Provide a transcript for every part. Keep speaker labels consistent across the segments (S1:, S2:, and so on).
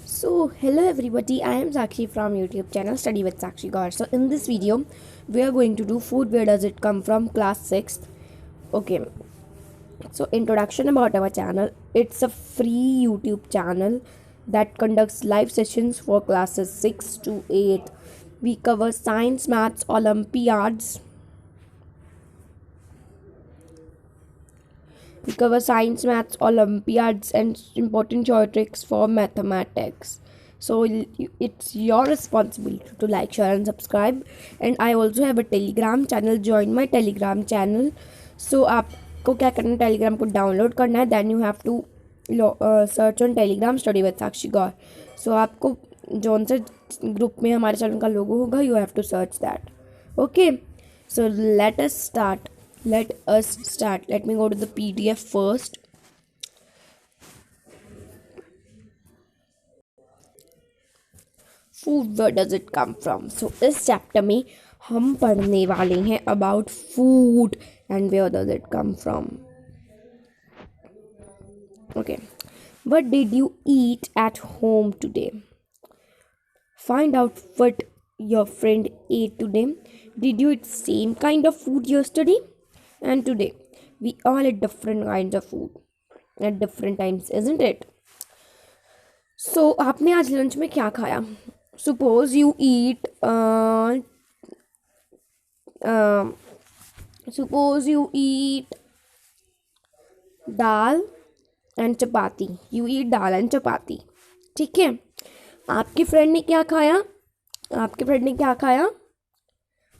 S1: So hello everybody, I am Sakshi from YouTube channel Study with Sakshi Gaur. So in this video, we are going to do food. Where does it come from? Class 6th. Okay. So introduction about our channel. It's a free YouTube channel that conducts live sessions for classes 6 to 8. We cover science, maths, Olympiads. We cover science, maths, Olympiads, and important short tricks for mathematics. So it's your responsibility to like, share, and subscribe. And I also have a Telegram channel. Join my Telegram channel. So आपको क्या करना है, Telegram को download करना है. Then you have to search on Telegram study with Sakshi Gaur. So आपको जौन से ग्रुप में हमारे चैनल का लोगो होगा, you have to search that. Okay, so let us start. Let me go to the PDF first. Food, where does it come from? So इस chapter में हम पढ़ने वाले हैं about food and where does it come from. Okay, what did you eat at home today? Find out what your friend ate today. Did you eat same kind of food yesterday and today? We all eat different kinds of food at different times, isn't it? So आपने आज lunch में क्या खाया? Suppose you eat dal and chapati. You eat dal and chapati. ठीक है. आपके friend ने क्या खाया?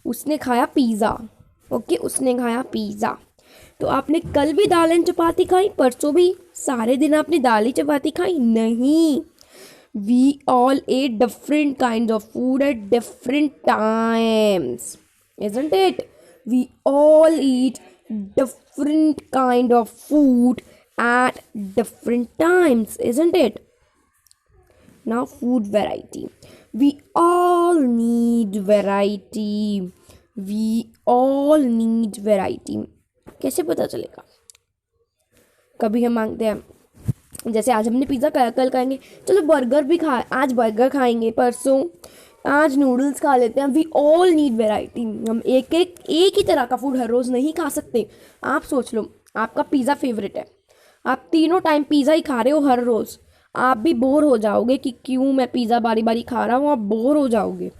S1: उसने खाया पिज़्ज़ा. ओके, उसने खाया पिज़्ज़ा. तो आपने कल भी दाल एंड चपाती खाई, परसों भी, सारे दिन आपने दाल ही चपाती खाई? नहीं. We all ate different kinds of food at different times, isn't it? We all eat different kind of food at different times, isn't it? Now food variety. We all need variety. कैसे पता चलेगा? कभी हम मांगते हैं, जैसे आज हमने पिज़्ज़ा खाया, कल खाएंगे चलो बर्गर भी आज बर्गर खाएंगे, परसों आज नूडल्स खा लेते हैं. We all need variety. हम एक ही तरह का फूड हर रोज़ नहीं खा सकते. आप सोच लो, आपका पिज़्ज़ा फेवरेट है, आप तीनों टाइम पिज़्ज़ा ही खा रहे हो हर रोज़. आप भी बोर हो जाओगे कि क्यों मैं पिज़्ज़ा बारी बारी खा रहा हूँ. आप बोर हो जाओगे.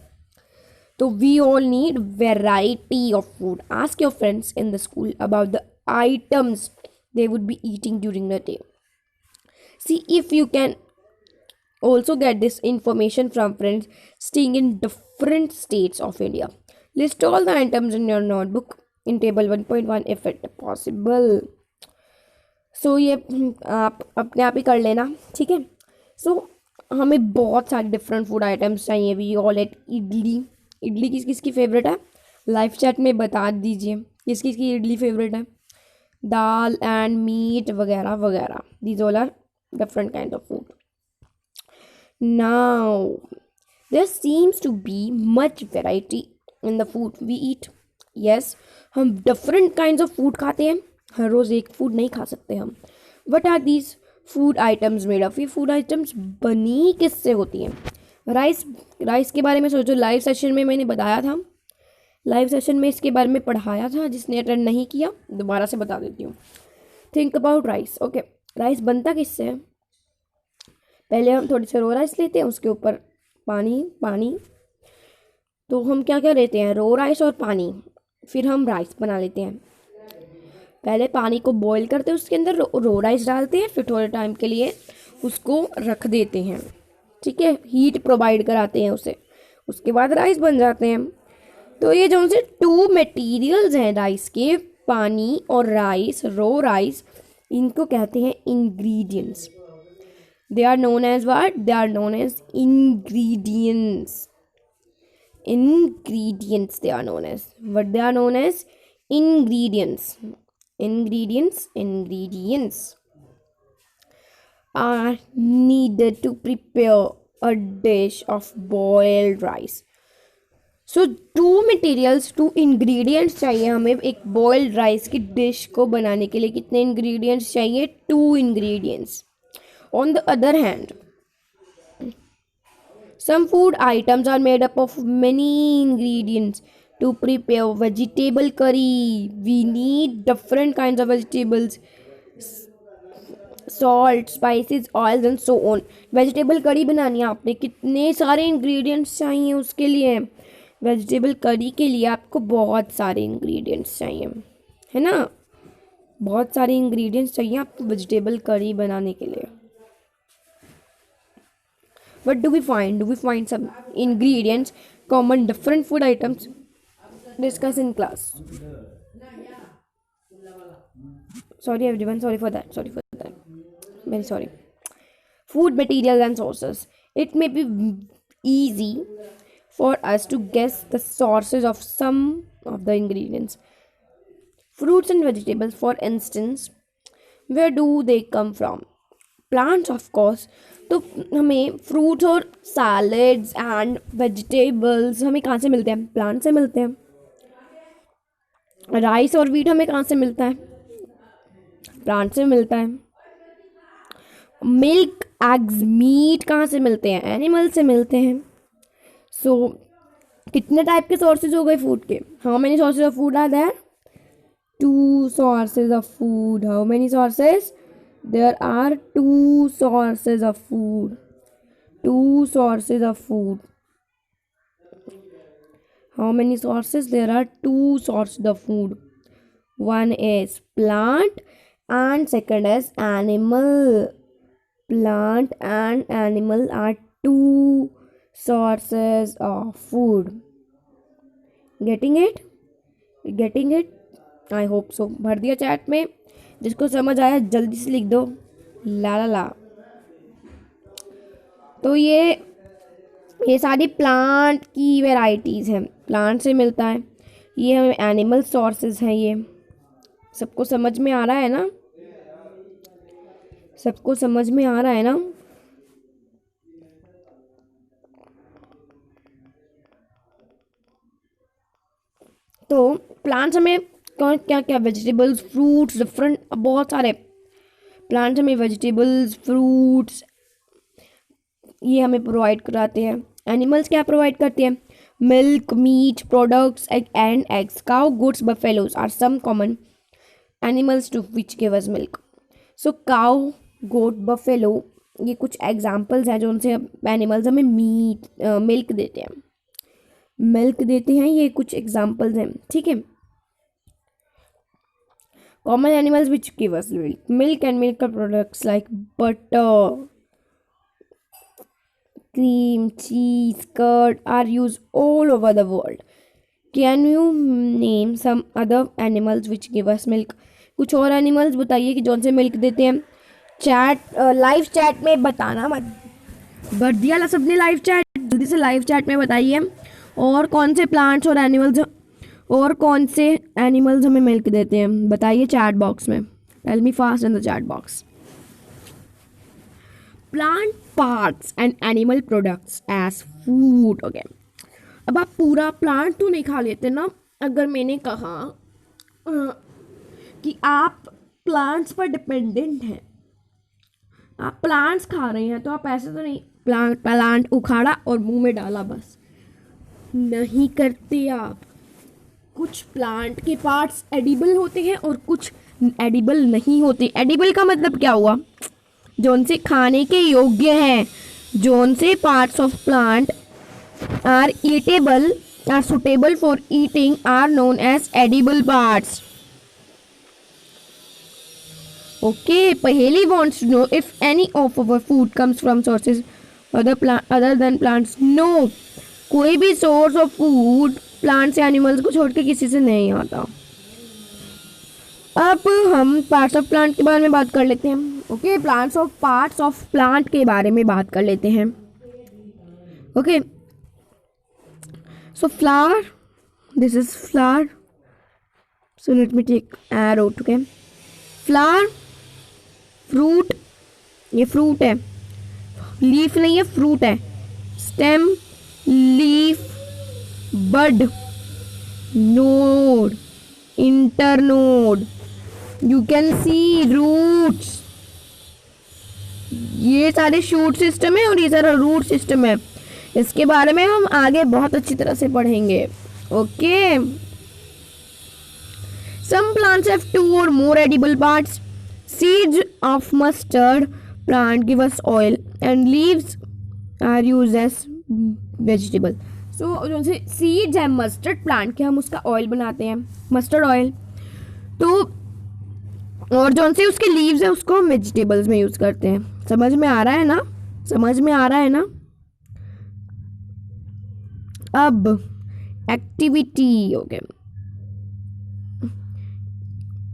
S1: तो we all need variety of food. Ask your friends in the school about the items they would be eating during the day. See if you can also get this information from friends staying in different states of India. List all the items in your notebook in table 1.1 if it possible. So ये आप अपने आप ही कर लेना. ठीक है. So हमें बहुत सारे डिफरेंट फूड आइटम्स चाहिए. वी ऑल एट इडली किसकी फेवरेट है? लाइव चैट में बता दीजिए किसकी इडली फेवरेट है. दाल एंड मीट वगैरह वगैरह. These all are different kind of food. Now there seems to be much variety in the food we eat. Yes, हम different kinds of food खाते हैं. हर रोज़ एक food नहीं खा सकते हम. What are these food items made of? ये food items बनी किससे होती हैं? राइस के बारे में सोचो. लाइव सेशन में मैंने बताया था, लाइव सेशन में इसके बारे में पढ़ाया था. जिसने अटेंड नहीं किया दोबारा से बता देती हूँ. Think about rice. Okay, rice बनता किससे है? पहले हम थोड़ी सी रो राइस लेते हैं, उसके ऊपर पानी. तो हम क्या लेते हैं? रो राइस और पानी. फिर हम राइस बना लेते हैं. पहले पानी को बॉईल करते हैं, उसके अंदर रो राइस डालते हैं, फिर थोड़े टाइम के लिए उसको रख देते हैं. ठीक है, हीट प्रोवाइड कराते हैं उसे, उसके बाद राइस बन जाते हैं. तो ये जो से 2 मटेरियल्स हैं राइस के, पानी और राइस, रो राइस, इनको कहते हैं ingredients. They are known as what? They are known as ingredients. They are known as what? They are known as ingredients. Ingredients are needed to prepare a dish of boiled rice. So 2 materials, 2 ingredients चाहिए हमें एक boiled rice की dish को बनाने के लिए. कितने ingredients चाहिए? 2 ingredients. On the other hand, Some food items are made up of many ingredients. To prepare vegetable curry, we need different kinds of vegetables, salt, spices, oils and so on. Vegetable curry बनानी है आपने, कितने सारे ingredients चाहिए उसके लिए. Vegetable curry के लिए आपको बहुत सारे इंग्रेडिएंट्स चाहिए, है ना. बहुत सारे इंग्रेडिएंट्स चाहिए आपको वेजिटेबल करी बनाने के लिए. What do we find? Do we find some ingredients common different food items? Discuss in class. Sorry everyone, sorry for that. Very sorry. Food materials and sources. It may be easy for us to guess the sources of some of the ingredients. Fruits and vegetables, for instance, where do they come from? Plants, of course. तो हमें fruits और salads and vegetables हमें कहाँ से मिलते हैं? Plant से मिलते हैं. राइस और वीट हमें कहाँ से मिलता है? प्लांट से मिलता है. मिल्क, एग्स, मीट कहाँ से मिलते हैं? एनिमल से मिलते हैं. सो कितने टाइप के सोर्सेज हो गए फूड के? How many sources of food are there? 2 sources of food. How many sources? There are 2 sources of food. 2 sources of food. How many sources? There are 2 sources of food. One is plant and second is animal. Plant and animal are 2 sources of food. Getting it? Getting it? I hope so. भर दिया chat में. जिसको समझ आया जल्दी से लिख दो. ला. तो ये सारी प्लांट की वेराइटीज़ हैं. प्लांट से मिलता है. ये हमें एनिमल सोर्सेज हैं. ये सबको समझ में आ रहा है ना? सबको समझ में आ रहा है ना? तो प्लांट्स हमें क्या क्या वेजिटेबल्स, फ्रूट्स, डिफरेंट बहुत सारे प्लांट्स हमें वेजिटेबल्स, फ्रूट्स ये हमें प्रोवाइड कराते हैं. एनिमल्स क्या प्रोवाइड करते हैं? Milk, meat products and eggs. Cow, goats, buffaloes are some common animals to which give us milk. So cow, goat, buffalo ये कुछ एग्जाम्पल्स हैं जो उनसे एनिमल्स हमें मिल्क देते हैं. ये कुछ एग्जाम्पल्स हैं. ठीक है. Common animals which give us milk and milk products like butter, cream, cheese, curd are used all over the world. Can you name some other animals which give us milk? कुछ और animals बताइए कि जौन से milk देते हैं. Live chat में बताना मत. भर दिया सबने लाइव चैट. जल्दी से लाइव चैट में बताइए और कौन से प्लांट्स और एनिमल्स और कौन से एनिमल्स हमें मिल्क देते हैं. बताइए चैट बॉक्स में. Tell me fast in the chat box. Plant parts and animal products as food. Okay. अब आप पूरा प्लांट तो नहीं खा लेते ना. अगर मैंने कहा कि आप प्लांट्स पर डिपेंडेंट हैं, आप प्लांट्स खा रहे हैं, तो आप ऐसे तो नहीं प्लांट उखाड़ा और मुंह में डाला बस नहीं करते आप. कुछ प्लांट के पार्ट्स एडिबल होते हैं और कुछ एडिबल नहीं होते. एडिबल का मतलब क्या हुआ? जोन से खाने के योग्य हैं. जोन से parts of plant are eatable or suitable for eating are known as edible parts. Okay. पहेली wants to know if any of our food comes from sources other than plants. No. कोई भी सोर्स ऑफ फूड प्लांट्स या animals को छोड़ के किसी से नहीं आता. अब हम पार्ट्स ऑफ प्लांट के बारे में बात कर लेते हैं. ओके. पार्ट्स ऑफ प्लांट के बारे में बात कर लेते हैं. Okay. So flower, this is flower. So let me take arrow. Okay. Flower, fruit, ये फ्रूट है. लीफ नहीं है, फ्रूट है. Stem, leaf, bud, node, internode, you can see roots. ये सारे शूट सिस्टम है और ये सारा रूट सिस्टम है. इसके बारे में हम आगे बहुत अच्छी तरह से पढ़ेंगे. Okay. Some plants have 2 or more edible parts. Seeds of mustard plant give us oil and leaves are used as vegetable. So जो से seeds है mustard plant के, हम उसका oil बनाते हैं, mustard oil. तो और जो से उसके leaves है उसको हम vegetables में यूज करते हैं. समझ में आ रहा है ना? समझ में आ रहा है ना? अब activity. Okay.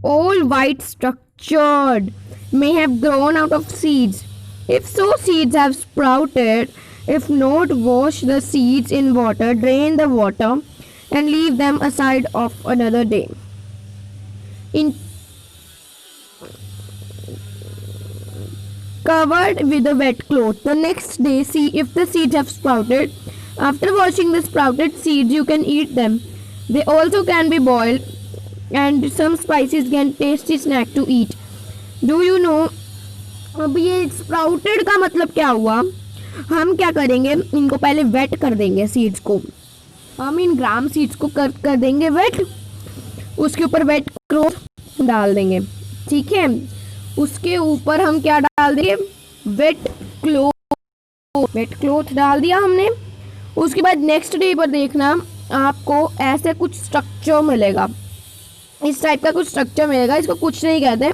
S1: All white structured may have grown out of seeds. If so, seeds have sprouted. If not, wash the seeds in water, drain the water, and leave them aside of another day. In covered with a wet cloth. The next day, see if the seeds have sprouted. After washing the sprouted seeds, you can eat them. They also can be boiled. And some spices can tasty snack to eat. Do you know? अब ये sprouted का मतलब क्या हुआ? हम क्या करेंगे, इनको पहले वेट कर देंगे सीड्स को. हम इन ग्राम सीड्स को कर देंगे वेट. उसके ऊपर वेट क्लॉथ डाल देंगे. ठीक है. उसके ऊपर हम क्या डाल देंगे? वेट क्लॉथ डाल दिया हमने. उसके बाद नेक्स्ट डे पर देखना आपको ऐसे कुछ स्ट्रक्चर मिलेगा. इस टाइप का कुछ स्ट्रक्चर मिलेगा. इसको कुछ नहीं कहते,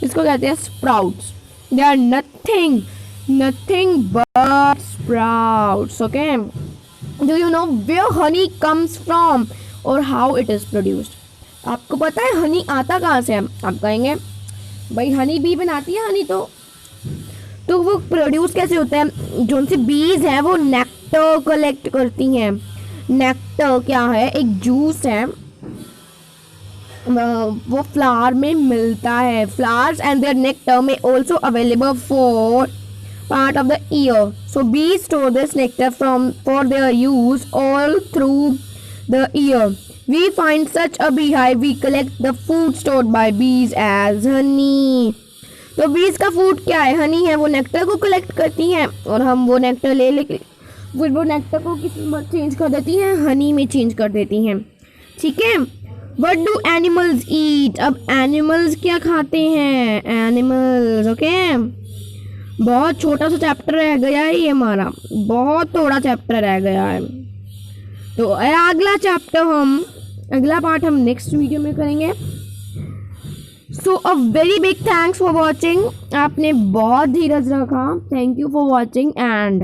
S1: इसको कहते हैं sprouts. They are nothing but sprouts. Okay. Do you know where honey comes from और हाउ इट इज प्रोड्यूस्ड? आपको पता है हनी आता कहाँ से है? आप कहेंगे भाई हनी बी बनाती है हनी, तो वो प्रोड्यूस कैसे होता है? जो उनसे बीज है वो नेक्टर कलेक्ट करती हैं. नेक्टर क्या है? एक जूस है, वो फ्लावर में मिलता है. Flowers and their nectar may also available for part of the year. So bee store this nectar for their use all through the year. We find such a beehive. We collect the food stored by bees as honey. तो bees का food क्या है? हनी है. वो nectar को collect करती हैं और हम वो नेक्टर लेके फिर वो नेक्टर को किसी में चेंज कर देती हैं, हनी में चेंज कर देती हैं. ठीक है. What do animals eat? अब एनिमल्स क्या खाते हैं? एनिमल्स. ओके. बहुत छोटा सा चैप्टर रह गया है ये हमारा, बहुत थोड़ा चैप्टर रह गया है. तो अगला पार्ट हम नेक्स्ट वीडियो में करेंगे. So a very big thanks for watching. आपने बहुत धीरज रखा. Thank you for watching and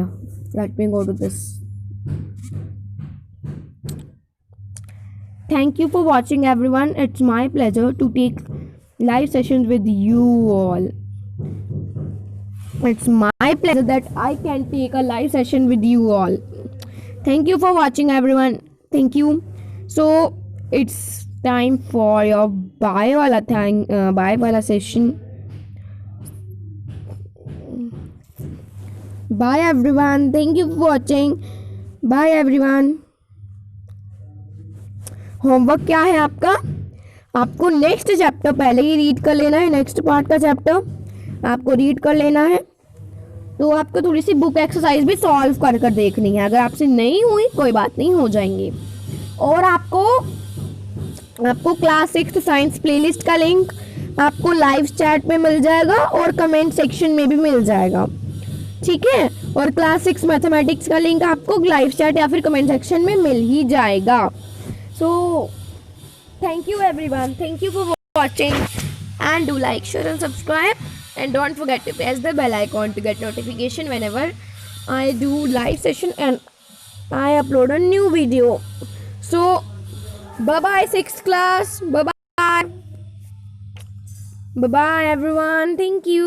S1: let me go to this. Thank you for watching everyone. It's my pleasure to take live sessions with you all. It's my pleasure that I can take a live session with you all. Thank you for watching everyone. Thank you. So it's time for your bye wala session. Bye everyone. Thank you for watching. Bye everyone. Homework क्या है आपका? आपको next chapter पहले ही read कर लेना है. Next part का chapter आपको रीड कर लेना है. तो आपको थोड़ी सी बुक एक्सरसाइज भी सॉल्व कर देखनी है. अगर आपसे नहीं हुई कोई बात नहीं, हो जाएंगी. और आपको क्लास 6 साइंस प्लेलिस्ट का लिंक आपको लाइव चैट में मिल जाएगा और कमेंट सेक्शन में भी मिल जाएगा. ठीक है. और क्लास 6 मैथमेटिक्स का लिंक आपको लाइव चैट या फिर कमेंट सेक्शन में मिल ही जाएगा. So, thank you everyone. Thank you for watching and do like, share and subscribe. And don't forget to press the bell icon to get notification whenever I do live session and I upload a new video. So, bye-bye 6th class. Bye-bye. Bye-bye everyone. Thank you.